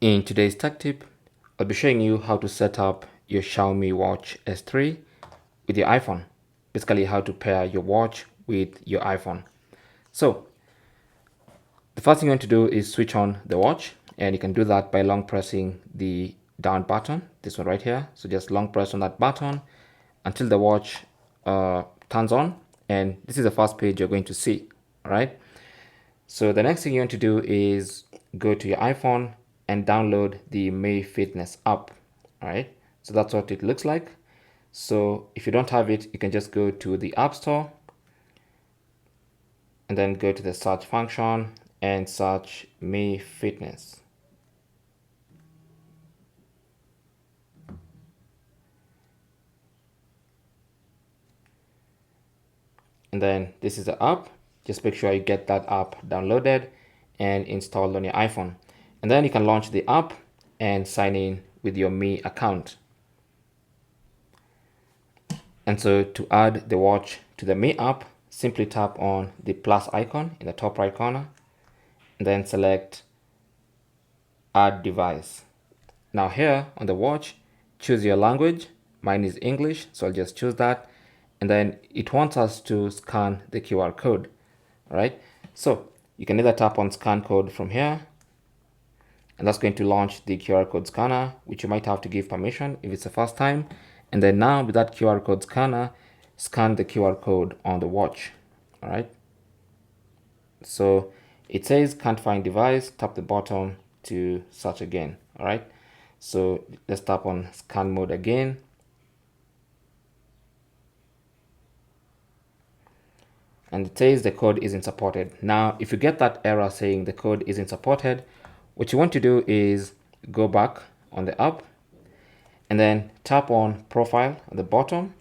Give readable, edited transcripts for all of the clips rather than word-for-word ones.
In today's tech tip, I'll be showing you how to set up your Xiaomi Watch S3 with your iPhone. Basically how to pair your watch with your iPhone. So the first thing you want to do is switch on the watch, and you can do that by long pressing the down button, this one right here. So just long press on that button until the watch turns on, and this is the first page you're going to see. All right. So the next thing you want to do is go to your iPhone and download the Mi Fitness app. All right. So that's what it looks like. So if you don't have it, you can just go to the App Store and then go to the search function and search Mi Fitness. And then this is the app. Just make sure you get that app downloaded and installed on your iPhone. And then you can launch the app and sign in with your Mi account. And so to add the watch to the Mi app, simply tap on the plus icon in the top right corner and then select add device. Now here on the watch, choose your language. Mine is English, so I'll just choose that. And then it wants us to scan the QR code. All right, so you can either tap on scan code from here, and that's going to launch the QR code scanner, which you might have to give permission if it's the first time. And then now with that QR code scanner, scan the QR code on the watch. All right, so it says can't find device, tap the bottom to search again. All right, so let's tap on scan mode again. And it says the code isn't supported. Now, if you get that error saying the code isn't supported, what you want to do is go back on the app and then tap on profile at the bottom.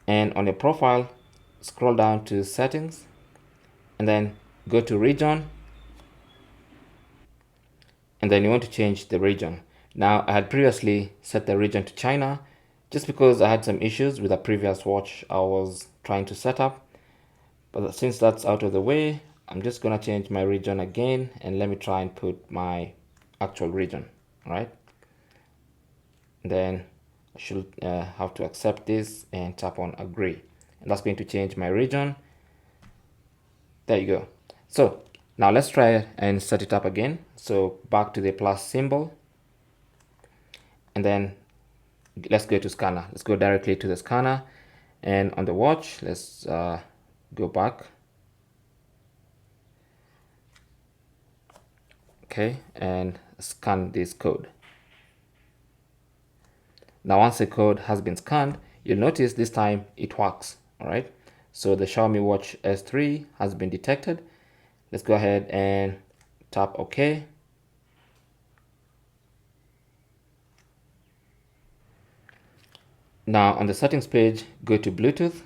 And on your profile, scroll down to settings and then go to region. And then you want to change the region. Now, I had previously set the region to China just because I had some issues with a previous watch I was trying to set up. But since that's out of the way, I'm just gonna change my region again, and let me try and put my actual region. All right, then I should have to accept this and tap on agree, and that's going to change my region. There you go. So now let's try and set it up again. So back to the plus symbol, and then let's go to scanner. Let's go directly to the scanner, and on the watch, let's go back. Okay, and scan this code. Now once the code has been scanned, you'll notice this time it works. All right, so the Xiaomi Watch S3 has been detected. Let's go ahead and tap OK. Now on the settings page, go to Bluetooth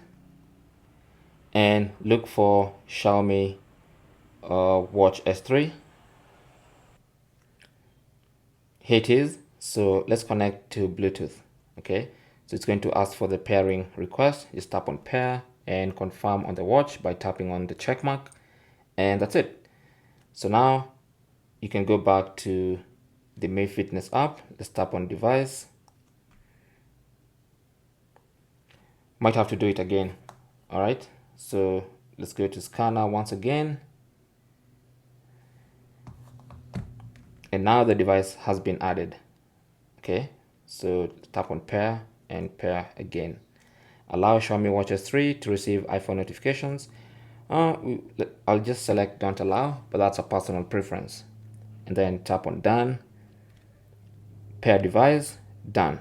and look for Xiaomi Watch S3. Here it is. So let's connect to Bluetooth. Okay, so it's going to ask for the pairing request. Just tap on pair and confirm on the watch by tapping on the check mark, and that's it. So now you can go back to the Mi Fitness app. Let's tap on device. Might have to do it again. All right, so let's go to scanner once again, and now the device has been added. Okay, so tap on pair and pair again. Allow Xiaomi Watch S3 to receive iPhone notifications. I'll just select don't allow, but that's a personal preference. And then tap on done. Pair device, done.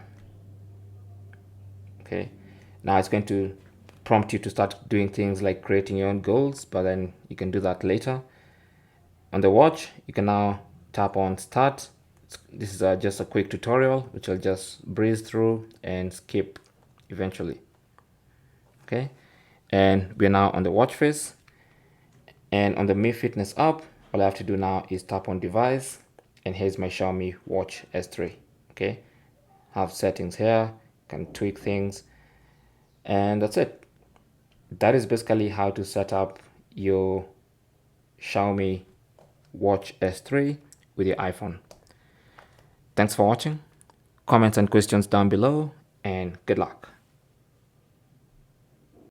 Okay, now it's going to prompt you to start doing things like creating your own goals, but then you can do that later. On the watch, you can now tap on start. This is just a quick tutorial which I'll just breeze through and skip eventually. Okay, and we're now on the watch face, and on the Mi Fitness app, all I have to do now is tap on device, and here's my Xiaomi Watch S3. Okay, have settings here, can tweak things, and that's it. That is basically how to set up your Xiaomi Watch S3 with your iPhone. Thanks for watching. Comments and questions down below, and good luck.